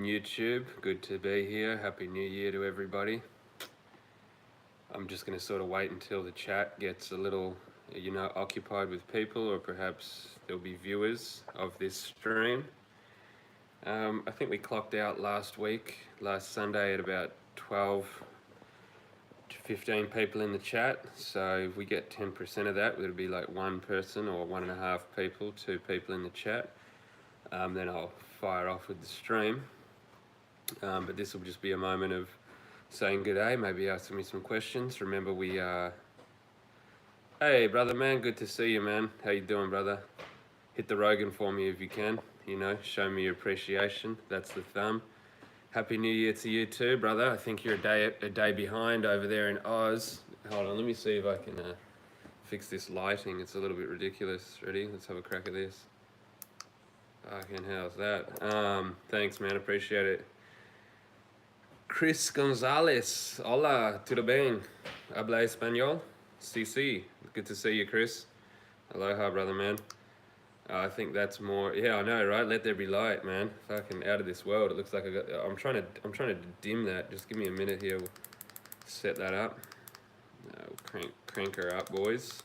YouTube, good to be here. Happy New Year to everybody. I'm just going to sort of wait until the chat gets a little, occupied with people, or perhaps there'll be viewers of this stream. I think we clocked out last Sunday, at about 12 to 15 people in the chat. So if we get 10% of that, it'll be like one person or 1.5 people, 2 people in the chat. Then I'll fire off with the stream. But this will just be a moment of saying good day, maybe asking me some questions. Remember, hey brother man, good to see you, man. How you doing, brother? Hit the Rogan for me if you can, show me your appreciation. That's the thumb. Happy New Year to you too, brother. I think you're a day behind over there in Oz. Hold on, let me see if I can fix this lighting. It's a little bit ridiculous. Ready? Let's have a crack at this. Fucking how's that? Thanks, man, appreciate it. Chris Gonzalez, hola, tudo bem? Habla español? Sí, sí. Good to see you, Chris. Aloha, brother, man. I think that's more. Yeah, I know, right? Let there be light, man. Fucking out of this world. It looks like I'm trying to dim that. Just give me a minute here. We'll set that up. Crank her up, boys.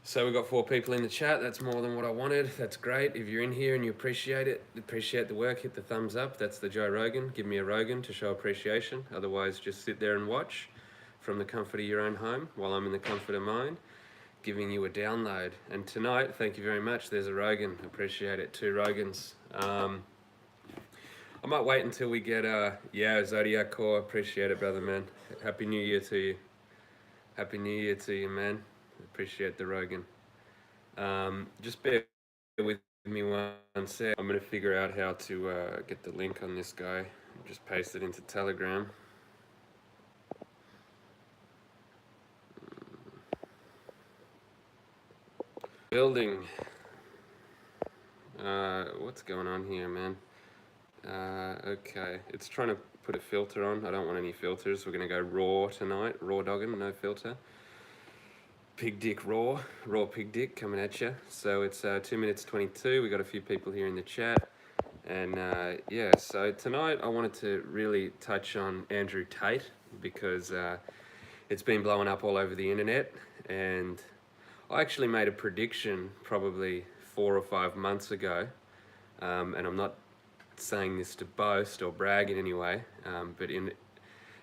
So we've got 4 people in the chat. That's more than what I wanted. That's great. If you're in here and you appreciate it, appreciate the work, hit the thumbs up. That's the Joe Rogan. Give me a Rogan to show appreciation. Otherwise, just sit there and watch from the comfort of your own home while I'm in the comfort of mine, giving you a download. And tonight, thank you very much. There's a Rogan. Appreciate it. 2 Rogans. I might wait until we get Zodiac Core. Appreciate it, brother, man. Happy New Year to you. Happy New Year to you, man. Appreciate the Rogan. Just bear with me one sec. I'm going to figure out how to get the link on this guy. Just paste it into Telegram. Building. What's going on here, man? Okay, it's trying to put a filter on. I don't want any filters. We're going to go raw tonight. Raw dogging, no filter. Pig dick raw pig dick coming at you. So it's 2 minutes 22. We got a few people here in the chat, and yeah. So tonight I wanted to really touch on Andrew Tate because it's been blowing up all over the internet, and I actually made a prediction probably 4 or 5 months ago, and I'm not saying this to boast or brag in any way, but in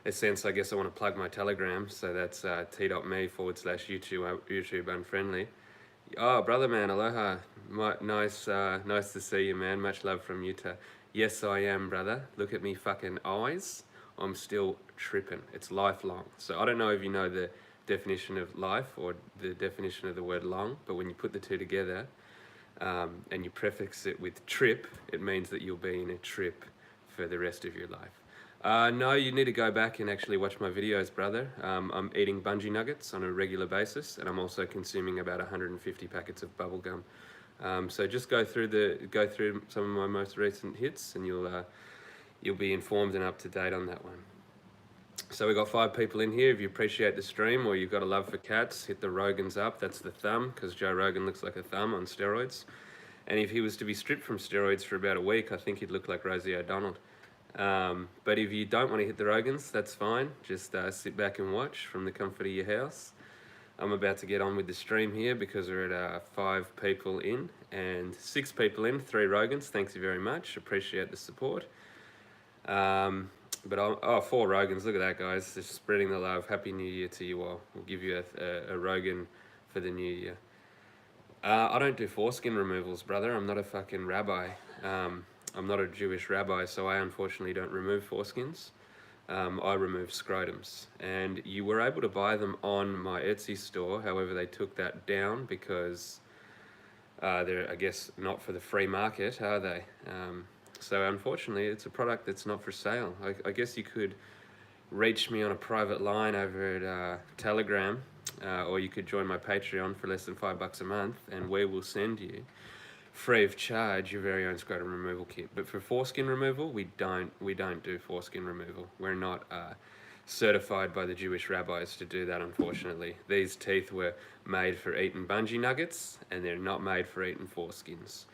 a sense, I guess I want to plug my Telegram, so that's t.me/YouTube unfriendly. Oh, brother man, aloha. Nice to see you, man. Much love from Utah. Yes, I am, brother. Look at me fucking eyes. I'm still tripping. It's lifelong. So I don't know if you know the definition of life or the definition of the word long, but when you put the two together and you prefix it with trip, it means that you'll be in a trip for the rest of your life. No, you need to go back and actually watch my videos, brother. I'm eating bungee nuggets on a regular basis, and I'm also consuming about 150 packets of bubblegum. So just go through some of my most recent hits, and you'll be informed and up to date on that one. So we've got 5 people in here. If you appreciate the stream or you've got a love for cats, hit the Rogans up. That's the thumb, because Joe Rogan looks like a thumb on steroids. And if he was to be stripped from steroids for about a week, I think he'd look like Rosie O'Donnell. But if you don't want to hit the Rogans, that's fine. Just sit back and watch from the comfort of your house. I'm about to get on with the stream here because we're at 5 people in and 6 people in, 3 Rogans. Thanks you very much. Appreciate the support. But 4 Rogans. Look at that, guys. Just spreading the love. Happy New Year to you all. We'll give you a Rogan for the new year. I don't do foreskin removals, brother. I'm not a fucking rabbi. I'm not a Jewish rabbi, so I unfortunately don't remove foreskins. I remove scrotums, and you were able to buy them on my Etsy store. However, they took that down because they're, I guess, not for the free market, are they? So unfortunately, it's a product that's not for sale. I guess you could reach me on a private line over at Telegram, or you could join my Patreon for less than $5 a month, and we will send you free of charge your very own scrotum removal kit. But for foreskin removal, we don't do foreskin removal. We're not certified by the Jewish rabbis to do that, unfortunately. These teeth were made for eating bungee nuggets, and they're not made for eating foreskins.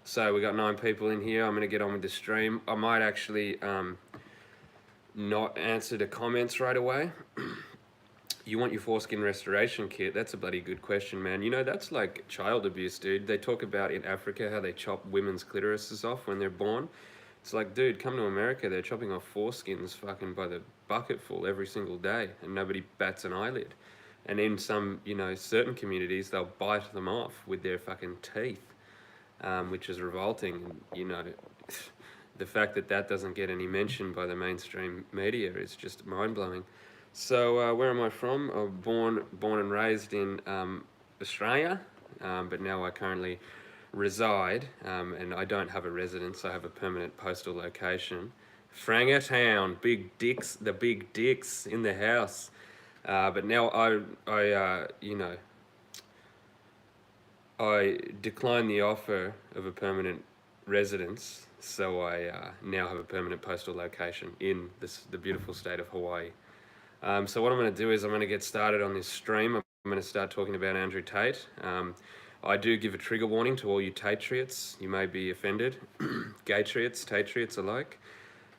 So we got 9 people in here. I'm going to get on with the stream. I might actually not answer the comments right away. You want your foreskin restoration kit? That's a bloody good question, man. You know, that's like child abuse, dude. They talk about in Africa how they chop women's clitorises off when they're born. It's like, dude, come to America, they're chopping off foreskins fucking by the bucketful every single day, and nobody bats an eyelid. And in some, you know, certain communities, they'll bite them off with their fucking teeth, which is revolting. You know, the fact that that doesn't get any mention by the mainstream media is just mind-blowing. So where am I from? I'm born and raised in Australia, but now I currently reside, and I don't have a residence. I have a permanent postal location. Franga Town, big dicks, the big dicks in the house. But now you know, I declined the offer of a permanent residence, so I now have a permanent postal location in the beautiful state of Hawaii. So what I'm going to do is I'm going to get started on this stream. I'm going to start talking about Andrew Tate. I do give a trigger warning to all you Tatriots. You may be offended. Gay-triots, Tatriots alike.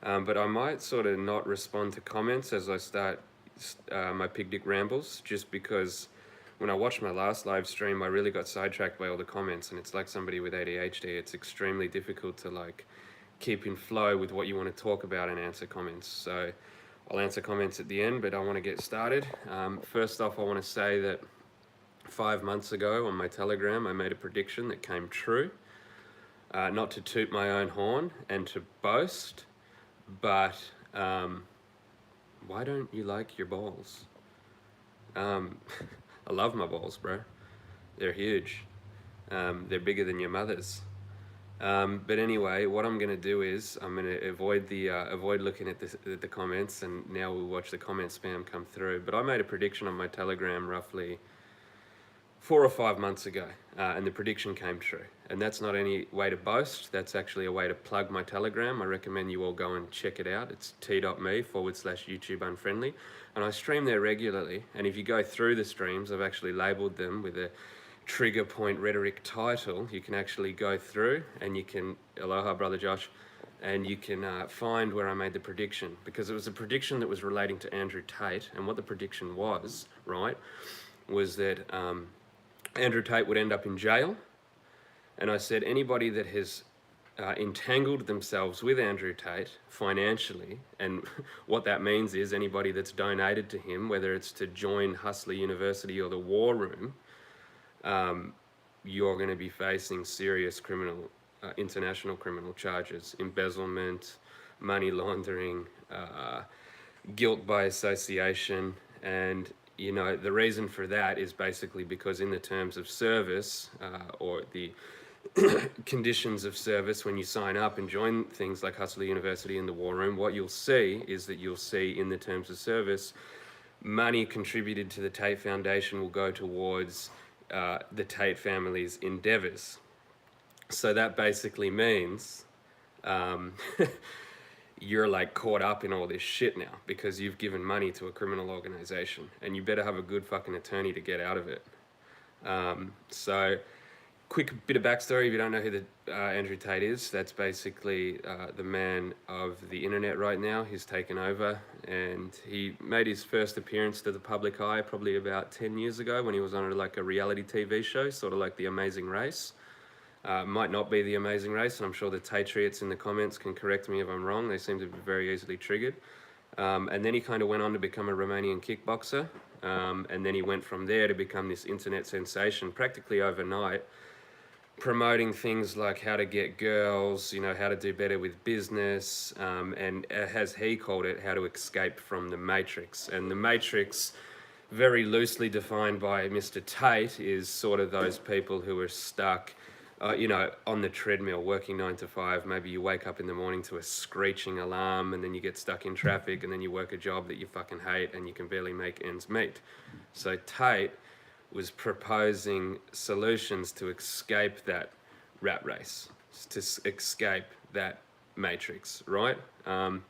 But I might sort of not respond to comments as I start my pig dick rambles, just because when I watched my last live stream, I really got sidetracked by all the comments, and it's like somebody with ADHD. It's extremely difficult to like keep in flow with what you want to talk about and answer comments. So I'll answer comments at the end, but I want to get started. First off, I want to say that 5 months ago on my Telegram, I made a prediction that came true. Not to toot my own horn and to boast, but why don't you like your balls? I love my balls, bro. They're huge. They're bigger than your mother's. But anyway, what I'm going to do is I'm going to avoid looking at the comments, and now we'll watch the comment spam come through. But I made a prediction on my Telegram roughly 4 or 5 months ago, and the prediction came true. And that's not any way to boast. That's actually a way to plug my Telegram. I recommend you all go and check it out. It's t.me/YouTube unfriendly. And I stream there regularly. And if you go through the streams, I've actually labeled them with a trigger point rhetoric title. You can actually go through and you can, aloha brother Josh, and you can find where I made the prediction, because it was a prediction that was relating to Andrew Tate. And what the prediction was, right, was that Andrew Tate would end up in jail. And I said anybody that has entangled themselves with Andrew Tate financially, and what that means is anybody that's donated to him, whether it's to join Hustler University or the War Room, you're going to be facing serious international criminal charges, embezzlement, money laundering, guilt by association. And you know, the reason for that is basically because in the terms of service, or the conditions of service when you sign up and join things like Hustler University and the War Room, what you'll see is that you'll see in the terms of service, money contributed to the Tate Foundation will go towards the Tate family's endeavors. So that basically means you're like caught up in all this shit now because you've given money to a criminal organization, and you better have a good fucking attorney to get out of it. So quick bit of backstory, if you don't know who the Andrew Tate is, that's basically the man of the internet right now. He's taken over, and he made his first appearance to the public eye probably about 10 years ago when he was on like a reality TV show, sort of like The Amazing Race. Might not be The Amazing Race, and I'm sure the Tatriots in the comments can correct me if I'm wrong. They seem to be very easily triggered. And then he kind of went on to become a Romanian kickboxer, and then he went from there to become this internet sensation practically overnight, promoting things like how to get girls, you know, how to do better with business, and as he called it, how to escape from the matrix. And the matrix, very loosely defined by Mr. Tate, is sort of those people who are stuck, you know, on the treadmill, working 9 to 5. Maybe you wake up in the morning to a screeching alarm, and then you get stuck in traffic, and then you work a job that you fucking hate, and you can barely make ends meet. So Tate was proposing solutions to escape that rat race, to escape that matrix, right? The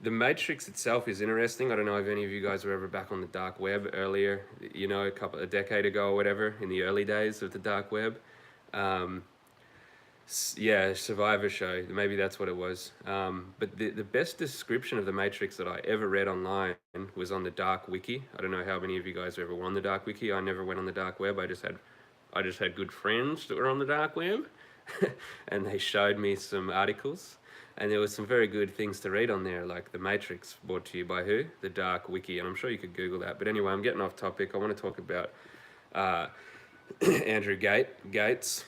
matrix itself is interesting. I don't know if any of you guys were ever back on the dark web earlier, you know, a decade ago or whatever, in the early days of the dark web. Yeah, Survivor show. Maybe that's what it was. But the best description of the Matrix that I ever read online was on the dark wiki. I don't know how many of you guys ever were on the dark wiki. I never went on the dark web. I just had good friends that were on the dark web, and they showed me some articles, and there was some very good things to read on there, like The Matrix, brought to you by who? The Dark Wiki, and I'm sure you could Google that. But anyway, I'm getting off topic. I want to talk about uh, Andrew Gates,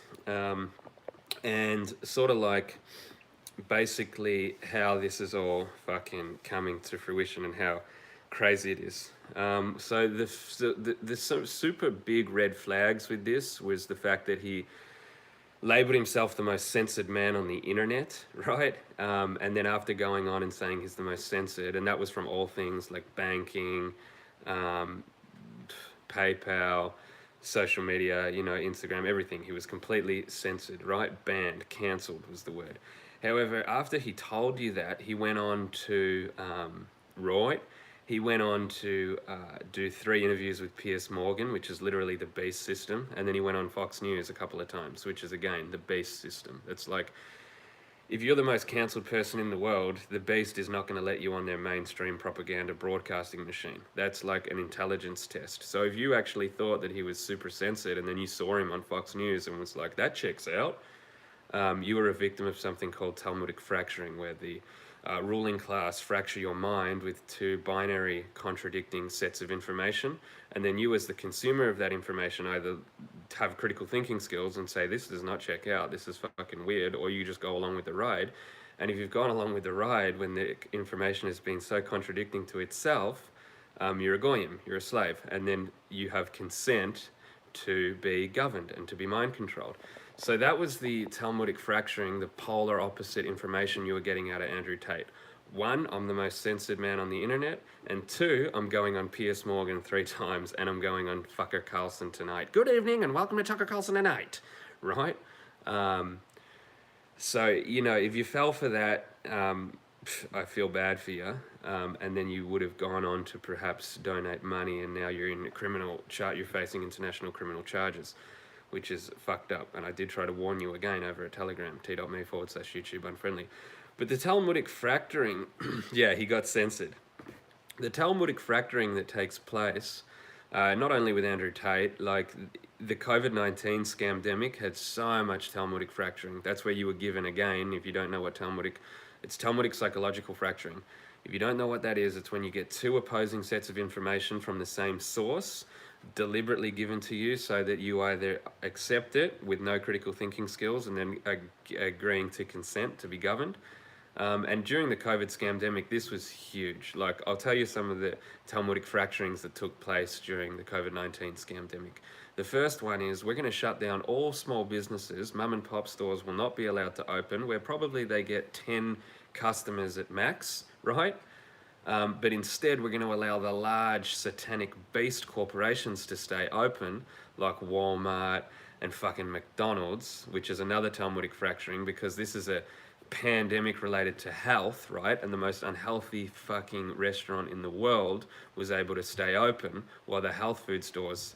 and sort of like basically how this is all fucking coming to fruition and how crazy it is. So the super big red flags with this was the fact that he labeled himself the most censored man on the internet, right? And then after going on and saying he's the most censored, and that was from all things like banking, um, PayPal, social media, Instagram, everything. He was completely censored, right? Banned, cancelled was the word. However, after he told you that, he went on to Roy. He went on to do 3 interviews with Piers Morgan, which is literally the beast system. And then he went on Fox News a couple of times, which is, again, the beast system. It's like, if you're the most cancelled person in the world, the beast is not going to let you on their mainstream propaganda broadcasting machine. That's like an intelligence test. So if you actually thought that he was super censored and then you saw him on Fox News and was like, that checks out, you were a victim of something called Talmudic fracturing, where the ruling class fracture your mind with 2 binary contradicting sets of information, and then you as the consumer of that information either have critical thinking skills and say, this does not check out, this is fucking weird, or you just go along with the ride. And if you've gone along with the ride when the information has been so contradicting to itself, you're a goyim, you're a slave, and then you have consent to be governed and to be mind controlled. So that was the Talmudic fracturing, the polar opposite information you were getting out of Andrew Tate. 1, I'm the most censored man on the internet, and 2, I'm going on Piers Morgan 3 times, and I'm going on Tucker Carlson tonight. Good evening, and welcome to Tucker Carlson tonight, right? So, if you fell for that, I feel bad for you. And then you would have gone on to perhaps donate money, and now you're in a you're facing international criminal charges, which is fucked up. And I did try to warn you again over at Telegram, t.me/YouTube unfriendly. But the Talmudic fracturing, yeah, he got censored. The Talmudic fracturing that takes place, not only with Andrew Tate, like the COVID-19 scamdemic had so much Talmudic fracturing. That's where you were given, again, if you don't know what it's Talmudic psychological fracturing. If you don't know what that is, it's when you get 2 opposing sets of information from the same source, deliberately given to you so that you either accept it with no critical thinking skills and then agreeing to consent to be governed. And during the COVID scamdemic, this was huge. Like, I'll tell you some of the Talmudic fracturings that took place during the COVID-19 scamdemic. The first one is, we're going to shut down all small businesses. Mum and pop stores will not be allowed to open, where probably they get 10 customers at max, right? But instead, we're going to allow the large satanic beast corporations to stay open, like Walmart and fucking McDonald's, which is another Talmudic fracturing, because this is a pandemic related to health, right? And the most unhealthy fucking restaurant in the world was able to stay open, while the health food stores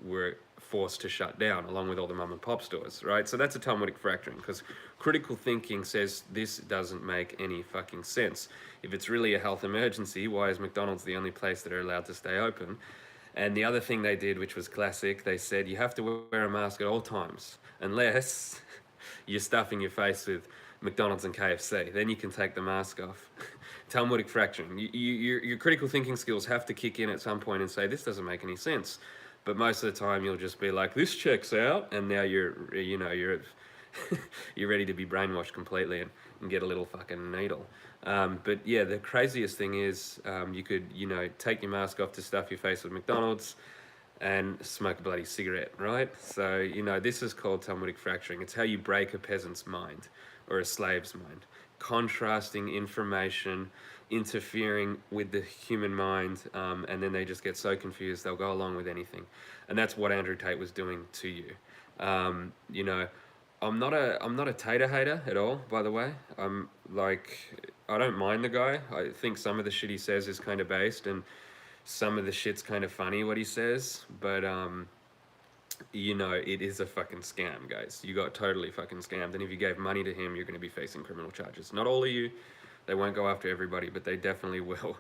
were forced to shut down, along with all the mum and pop stores, right? So that's a Talmudic fracturing, because critical thinking says this doesn't make any fucking sense. If it's really a health emergency, why is McDonald's the only place that are allowed to stay open? And the other thing they did, which was classic, they said you have to wear a mask at all times, unless you're stuffing your face with McDonald's and KFC. Then you can take the mask off. Talmudic fracturing. Your critical thinking skills have to kick in at some point and say, this doesn't make any sense. But most of the time you'll just be like, this checks out, and now you're you're ready to be brainwashed completely and get a little fucking needle. But yeah, the craziest thing is you could, take your mask off to stuff your face with McDonald's and smoke a bloody cigarette, right? So, this is called Talmudic fracturing. It's how you break a peasant's mind or a slave's mind. Contrasting information, interfering with the human mind, and then they just get so confused they'll go along with anything. And that's what Andrew Tate was doing to you. I'm not a Tate hater at all, by the way. I don't mind the guy. I think some of the shit he says is kind of based, and some of the shit's kind of funny what he says, but you know, it is a fucking scam, guys. You got totally fucking scammed. And if you gave money to him, you're going to be facing criminal charges. Not all of you. They won't go after everybody, but they definitely will.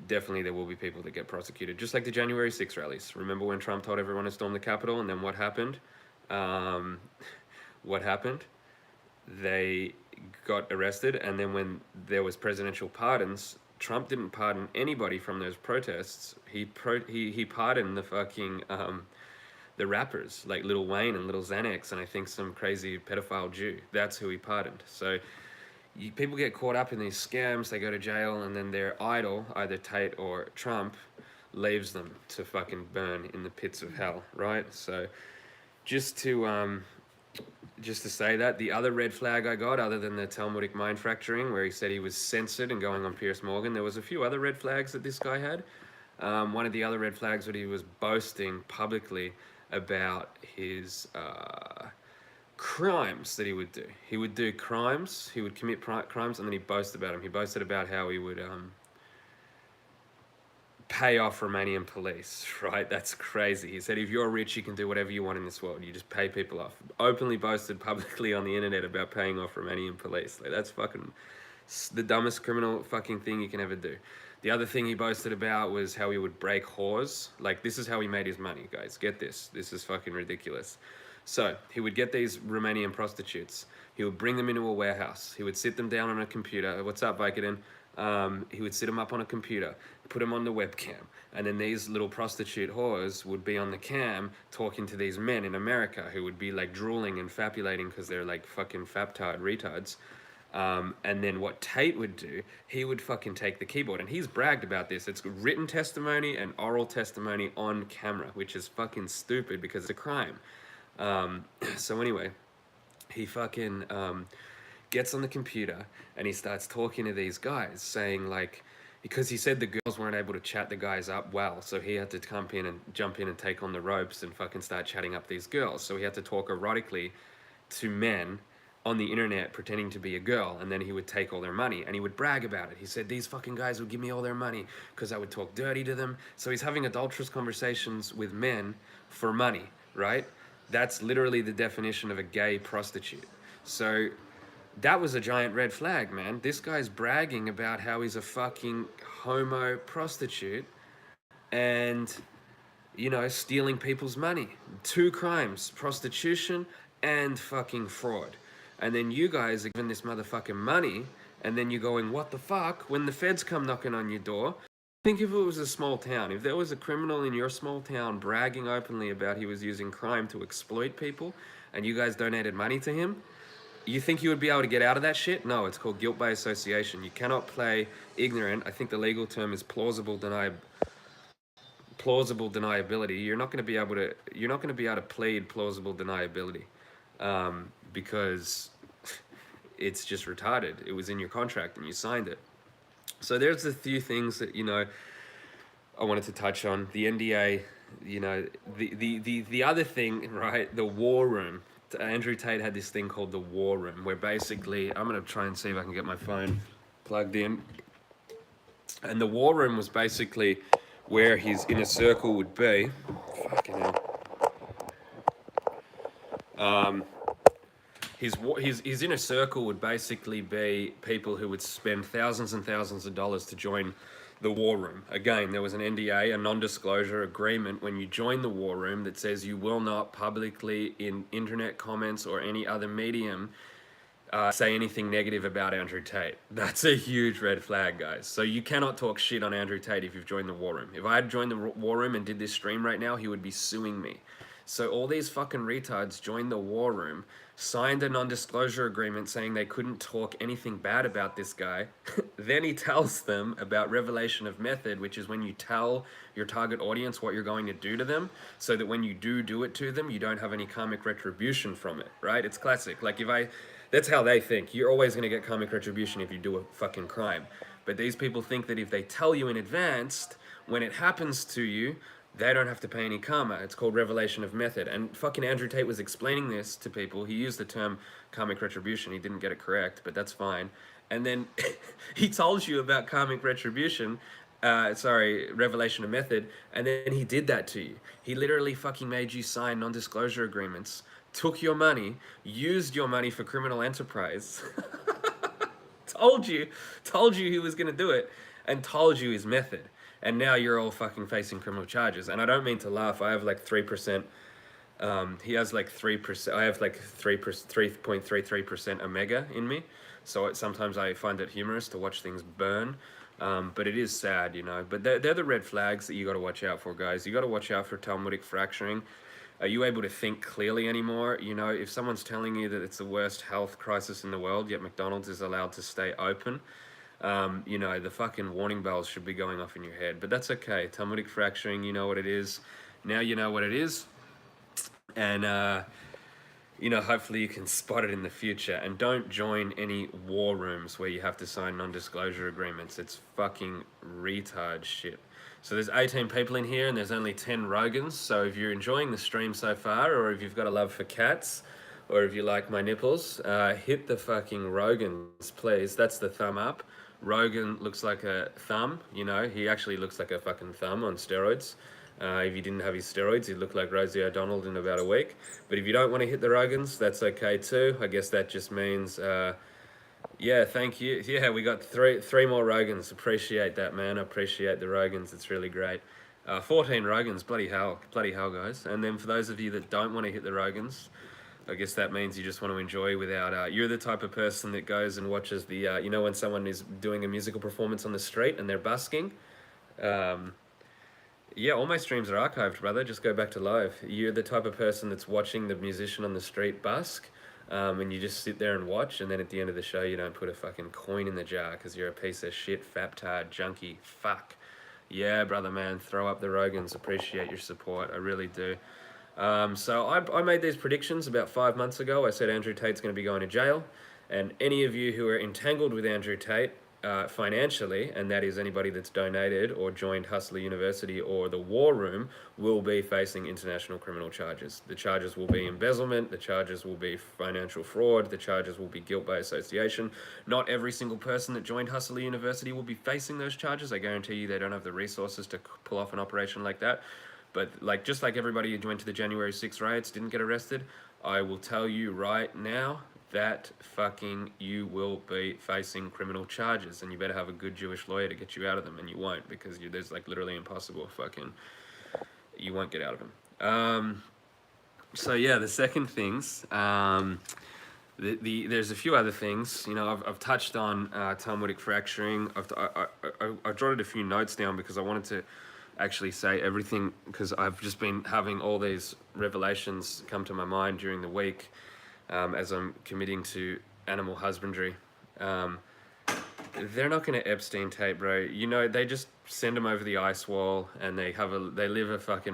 Definitely there will be people that get prosecuted. Just like the January 6 rallies. Remember when Trump told everyone to storm the Capitol, and then what happened? Um, what happened? They got arrested, and then when there was presidential pardons, Trump didn't pardon anybody from those protests. He pardoned the fucking the rappers like Lil Wayne and Lil Xanax, and I think some crazy pedophile Jew. That's who he pardoned. So people get caught up in these scams, they go to jail, and then their idol, either Tate or Trump, leaves them to fucking burn in the pits of hell, right? So just to say that, the other red flag I got, other than the Talmudic mind fracturing, where he said he was censored and going on Piers Morgan, there was a few other red flags that this guy had. One of the other red flags was he was boasting publicly about his crimes that he would do. He would do crimes, he would commit crimes, and then he boasted about them. He boasted about how he would pay off Romanian police, right? That's crazy. He said, if you're rich, you can do whatever you want in this world. You just pay people off. Openly boasted publicly on the internet about paying off Romanian police. Like, that's fucking the dumbest criminal fucking thing you can ever do. The other thing he boasted about was how he would break whores. Like, this is how he made his money, guys. Get this. This is fucking ridiculous. So, he would get these Romanian prostitutes. He would bring them into a warehouse. He would sit them down on a computer. What's up, Vicodin? He would sit them up on a computer, put them on the webcam, and then these little prostitute whores would be on the cam talking to these men in America who would be like drooling and fabulating because they're like fucking faptard retards. And then what Tate would do, he would fucking take the keyboard, and he's bragged about this. It's written testimony and oral testimony on camera, which is fucking stupid because it's a crime. So anyway, he fucking gets on the computer and he starts talking to these guys, saying like, because he said the girls weren't able to chat the guys up well, so he had to jump in and take on the ropes and fucking start chatting up these girls. So he had to talk erotically to men on the internet pretending to be a girl, and then he would take all their money and he would brag about it. He said these fucking guys would give me all their money because I would talk dirty to them. So he's having adulterous conversations with men for money, right? That's literally the definition of a gay prostitute. So that was a giant red flag, man. This guy's bragging about how he's a fucking homo prostitute and, you know, stealing people's money. 2 crimes, prostitution and fucking fraud. And then you guys are giving this motherfucking money, and then you're going, what the fuck? When the feds come knocking on your door, think if it was a small town, if there was a criminal in your small town bragging openly about he was using crime to exploit people, and you guys donated money to him, you think you would be able to get out of that shit? No, it's called guilt by association. You cannot play ignorant. I think the legal term is plausible deniability. You're not going to be able to plead plausible deniability because it's just retarded. It was in your contract and you signed it. So there's a few things that, you know, I wanted to touch on. The NDA, you know, the other thing, right? The war room. Andrew Tate had this thing called the war room, where basically, I'm going to try and see if I can get my phone plugged in. And the war room was basically where his inner circle would be. Fucking hell. His inner circle would basically be people who would spend thousands and thousands of dollars to join the war room. Again, there was an NDA, a non-disclosure agreement, when you join the war room that says you will not publicly in internet comments or any other medium say anything negative about Andrew Tate. That's a huge red flag, guys. So you cannot talk shit on Andrew Tate if you've joined the war room. If I had joined the war room and did this stream right now, he would be suing me. So all these fucking retards joined the war room, signed a non-disclosure agreement saying they couldn't talk anything bad about this guy. Then he tells them about revelation of method, which is when you tell your target audience what you're going to do to them, so that when you do it to them, you don't have any karmic retribution from it, right? It's classic. Like that's how they think. You're always going to get karmic retribution if you do a fucking crime. But these people think that if they tell you in advance, when it happens to you, they don't have to pay any karma. It's called revelation of method. And fucking Andrew Tate was explaining this to people. He used the term karmic retribution. He didn't get it correct, but that's fine. And then he told you about karmic retribution, revelation of method, and then he did that to you. He literally fucking made you sign non-disclosure agreements, took your money, used your money for criminal enterprise, told you he was gonna do it, and told you his method. And now you're all fucking facing criminal charges. And I don't mean to laugh. I have like 3%. He has like 3%. I have like 3.33% omega in me. So sometimes I find it humorous to watch things burn. But it is sad, you know. But they're the red flags that you got to watch out for, guys. You got to watch out for Talmudic fracturing. Are you able to think clearly anymore? You know, if someone's telling you that it's the worst health crisis in the world, yet McDonald's is allowed to stay open, you know, the fucking warning bells should be going off in your head. But that's okay. Talmudic fracturing, you know what it is. Now you know what it is. And, you know, hopefully you can spot it in the future. And don't join any war rooms where you have to sign non-disclosure agreements. It's fucking retard shit. So there's 18 people in here and there's only 10 Rogans. So if you're enjoying the stream so far, or if you've got a love for cats, or if you like my nipples, hit the fucking Rogans, please. That's the thumb up. Rogan looks like a thumb, you know. He actually looks like a fucking thumb on steroids. If he didn't have his steroids, he'd look like Rosie O'Donnell in about a week. But if you don't want to hit the Rogans, that's okay too. I guess that just means, yeah, thank you. Yeah, we got three more Rogans. Appreciate that, man. I appreciate the Rogans. It's really great. 14 Rogans, bloody hell, guys. And then for those of you that don't want to hit the Rogans, I guess that means you just want to enjoy without, you're the type of person that goes and watches the, you know, when someone is doing a musical performance on the street and they're busking. Yeah, all my streams are archived, brother. Just go back to live. You're the type of person that's watching the musician on the street busk, and you just sit there and watch, and then at the end of the show, you don't put a fucking coin in the jar because you're a piece of shit, faptard, junkie, fuck. Yeah, brother, man, throw up the Rogans. Appreciate your support. I really do. So I made these predictions about 5 months ago. I said Andrew Tate's going to be going to jail, and any of you who are entangled with Andrew Tate financially, and that is anybody that's donated or joined Hustler University or the War Room, will be facing international criminal charges. The charges will be embezzlement, the charges will be financial fraud, the charges will be guilt by association. Not every single person that joined Hustler University will be facing those charges. I guarantee you they don't have the resources to pull off an operation like that. But like, just like everybody who went to the January 6 riots didn't get arrested, I will tell you right now that fucking you will be facing criminal charges, and you better have a good Jewish lawyer to get you out of them, and you won't, because there's like literally impossible fucking, you won't get out of them. So yeah, the second things, there's a few other things, you know, I've touched on Talmudic fracturing. I jotted a few notes down because I wanted to actually say everything, because I've just been having all these revelations come to my mind during the week as I'm committing to animal husbandry. They're not going to Epstein Tate, bro. You know, they just send them over the ice wall and they live a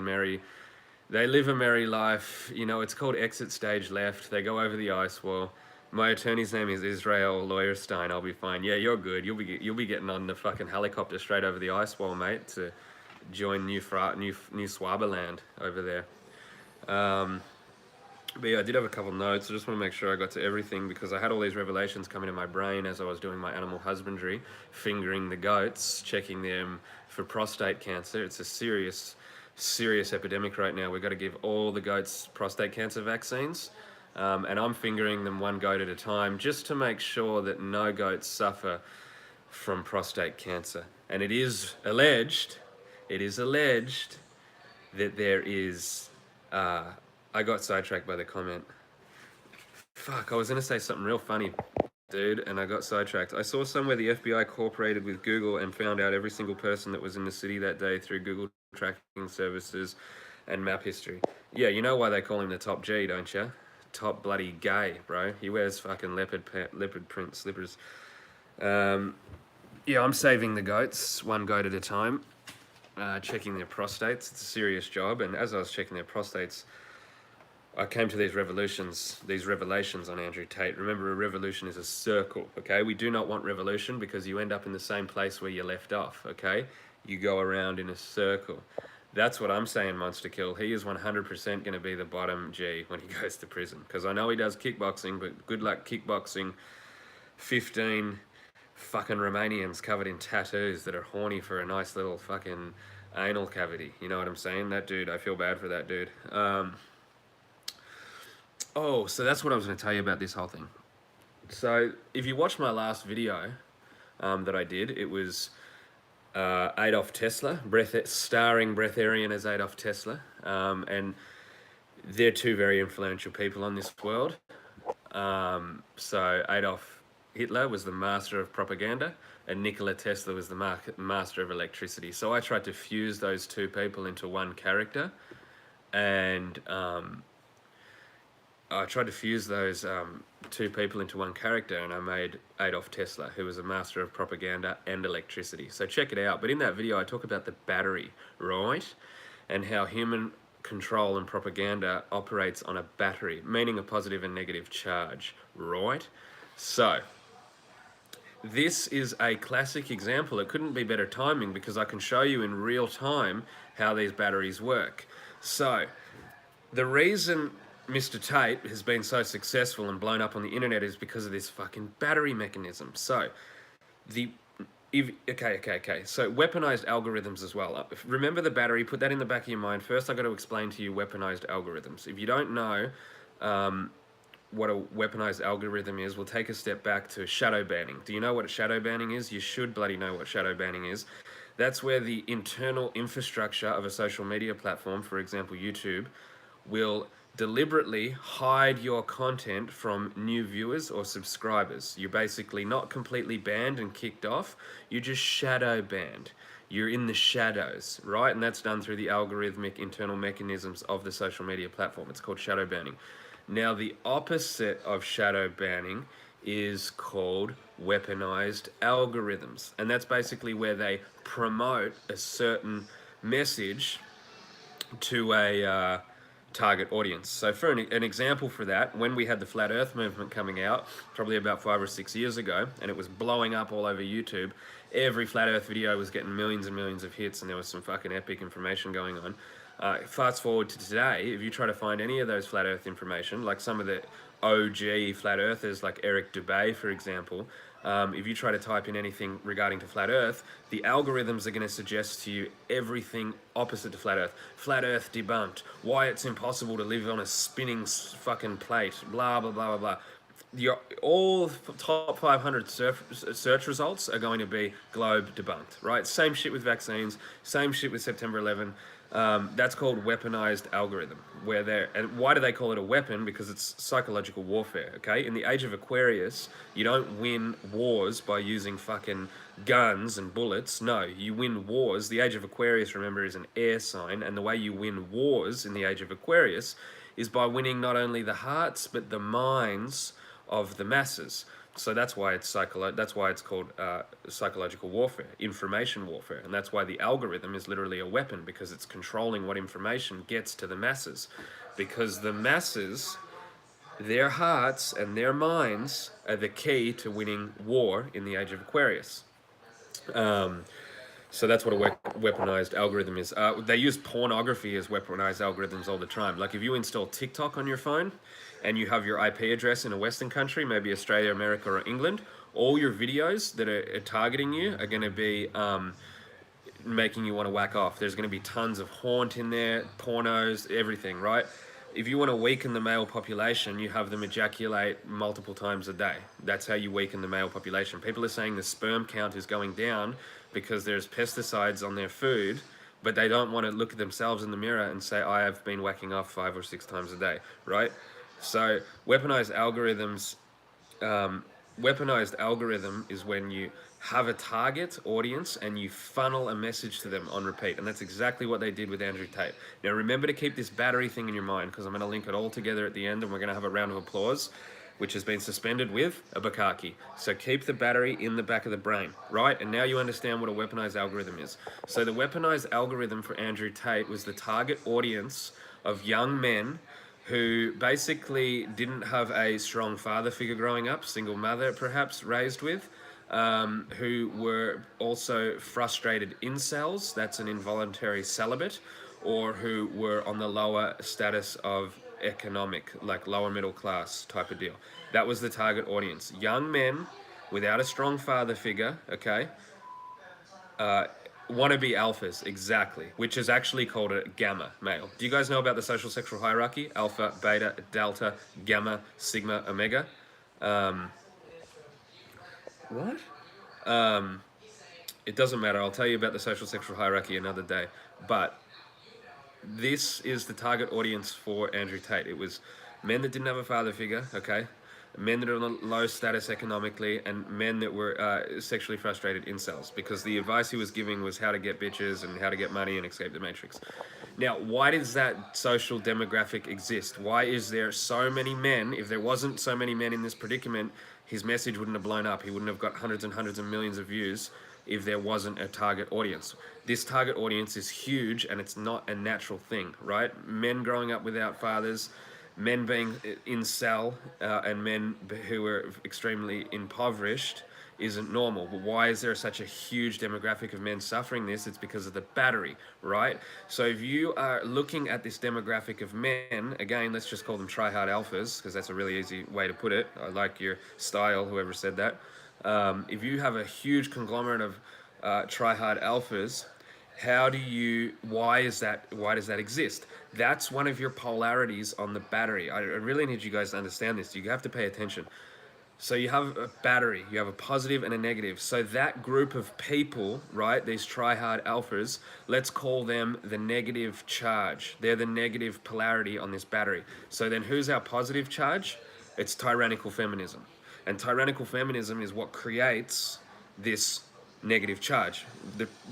merry life. You know, it's called exit stage left. They go over the ice wall. My attorney's name is Israel Lawyerstein. I'll be fine. Yeah, you're good. You'll be getting on the fucking helicopter straight over the ice wall, mate, to join New Swaberland over there. But yeah, I did have a couple notes. I just want to make sure I got to everything, because I had all these revelations coming in my brain as I was doing my animal husbandry, fingering the goats, checking them for prostate cancer. It's a serious epidemic right now. We've got to give all the goats prostate cancer vaccines. And I'm fingering them one goat at a time just to make sure that no goats suffer from prostate cancer. And it is alleged that there is, I got sidetracked by the comment. Fuck, I was gonna say something real funny, dude, and I got sidetracked. I saw somewhere the FBI cooperated with Google and found out every single person that was in the city that day through Google tracking services and map history. Yeah, you know why they call him the top G, don't you? Top bloody gay, bro. He wears fucking leopard print slippers. Yeah, I'm saving the goats, one goat at a time, checking their prostates. It's a serious job, and as I was checking their prostates, I came to these revelations on Andrew Tate. Remember, a revolution is a circle, okay? We do not want revolution because you end up in the same place where you left off, okay? You go around in a circle. That's what I'm saying, Monster Kill. He is 100% going to be the bottom G when he goes to prison. Because I know he does kickboxing, but good luck kickboxing 15 fucking Romanians covered in tattoos that are horny for a nice little fucking anal cavity. You know what I'm saying? That dude, I feel bad for that dude. Oh, so that's what I was going to tell you about this whole thing. So if you watched my last video that I did, it was Adolf Tesla, starring Breatharian as Adolf Tesla, and they're two very influential people on this world. So Adolf Hitler was the master of propaganda, and Nikola Tesla was the master of electricity. So I tried to fuse those two people into one character, and I tried to fuse those two people into one character, and I made Adolf Tesla, who was a master of propaganda and electricity. So check it out. But in that video, I talk about the battery, right? And how human control and propaganda operates on a battery, meaning a positive and negative charge, right? So this is a classic example. It couldn't be better timing because I can show you in real time how these batteries work. So the reason Mr. Tate has been so successful and blown up on the internet is because of this fucking battery mechanism. So okay. So weaponized algorithms as well. Remember the battery, put that in the back of your mind. First, I've got to explain to you weaponized algorithms. If you don't know what a weaponized algorithm is, we'll take a step back to shadow banning. Do you know what shadow banning is? You should bloody know what shadow banning is. That's where the internal infrastructure of a social media platform, for example, YouTube, will deliberately hide your content from new viewers or subscribers. You're basically not completely banned and kicked off, you're just shadow banned. You're in the shadows, right? And that's done through the algorithmic internal mechanisms of the social media platform. It's called shadow banning. Now, the opposite of shadow banning is called weaponized algorithms. And that's basically where they promote a certain message to a target audience. So for an example for that, when we had the Flat Earth movement coming out, probably about 5 or 6 years ago, and it was blowing up all over YouTube, every Flat Earth video was getting millions and millions of hits, and there was some fucking epic information going on. Fast forward to today, if you try to find any of those Flat Earth information, like some of the OG Flat Earthers, like Eric Dubay, for example, if you try to type in anything regarding to Flat Earth, the algorithms are going to suggest to you everything opposite to Flat Earth. Flat Earth debunked. Why it's impossible to live on a spinning fucking plate. Blah, blah, blah, blah, blah. All top 500 search results are going to be globe debunked, right? Same shit with vaccines, same shit with September 11. That's called weaponized algorithm. And why do they call it a weapon? Because it's psychological warfare, okay? In the age of Aquarius, you don't win wars by using fucking guns and bullets. No, you win wars. The age of Aquarius, remember, is an air sign, and the way you win wars in the age of Aquarius is by winning not only the hearts, but the minds of the masses. So that's why it's called psychological warfare, information warfare, and that's why the algorithm is literally a weapon, because it's controlling what information gets to the masses, because the masses, their hearts and their minds are the key to winning war in the age of Aquarius. So that's what a weaponized algorithm is. They use pornography as weaponized algorithms all the time. Like if you install TikTok on your phone and you have your IP address in a Western country, maybe Australia, America, or England, all your videos that are targeting you are going to be making you want to whack off. There's going to be tons of haunt in there, pornos, everything, right? If you want to weaken the male population, you have them ejaculate multiple times a day. That's how you weaken the male population. People are saying the sperm count is going down because there's pesticides on their food, but they don't want to look at themselves in the mirror and say, I have been whacking off 5 or 6 times a day, right? So weaponized algorithm is when you have a target audience and you funnel a message to them on repeat. And that's exactly what they did with Andrew Tate. Now remember to keep this battery thing in your mind, because I'm going to link it all together at the end, and we're going to have a round of applause, which has been suspended with a bukkake. So keep the battery in the back of the brain, right? And now you understand what a weaponized algorithm is. So the weaponized algorithm for Andrew Tate was the target audience of young men who basically didn't have a strong father figure growing up, single mother perhaps raised with, who were also frustrated incels, that's an involuntary celibate, or who were on the lower status of economic, like lower middle class type of deal. That was the target audience. Young men without a strong father figure, okay, wannabe alphas, exactly, which is actually called a gamma male. Do you guys know about the social sexual hierarchy? Alpha, beta, delta, gamma, sigma, omega. What? It doesn't matter. I'll tell you about the social sexual hierarchy another day. But this is the target audience for Andrew Tate. It was men that didn't have a father figure, okay? Men that are on low status economically, and men that were sexually frustrated incels, because the advice he was giving was how to get bitches and how to get money and escape the matrix. Now, why does that social demographic exist? Why is there so many men? If there wasn't so many men in this predicament, his message wouldn't have blown up. He wouldn't have got hundreds and hundreds of millions of views if there wasn't a target audience. This target audience is huge, and it's not a natural thing, right? Men growing up without fathers, men being incel, and men who are extremely impoverished isn't normal. But why is there such a huge demographic of men suffering this? It's because of the battery, right? So if you are looking at this demographic of men, again, let's just call them try-hard alphas, because that's a really easy way to put it. I like your style, whoever said that. If you have a huge conglomerate of try-hard alphas, why does that exist? That's one of your polarities on the battery. I really need you guys to understand this. You have to pay attention. So you have a battery, you have a positive and a negative. So that group of people, right, these try-hard alphas, let's call them the negative charge. They're the negative polarity on this battery. So then who's our positive charge? It's tyrannical feminism. And tyrannical feminism is what creates this negative charge.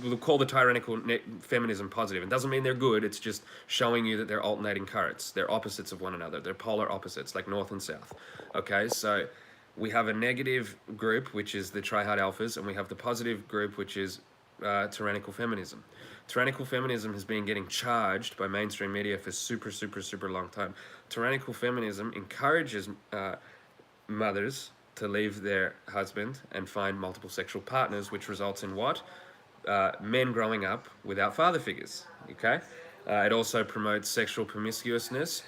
We'll call the tyrannical feminism positive. It doesn't mean they're good, it's just showing you that they're alternating currents. They're opposites of one another. They're polar opposites, like north and south. Okay, so we have a negative group, which is the try-hard alphas, and we have the positive group, which is tyrannical feminism. Tyrannical feminism has been getting charged by mainstream media for super long time. Tyrannical feminism encourages mothers to leave their husband and find multiple sexual partners, which results in what? Men growing up without father figures, okay? It also promotes sexual promiscuousness,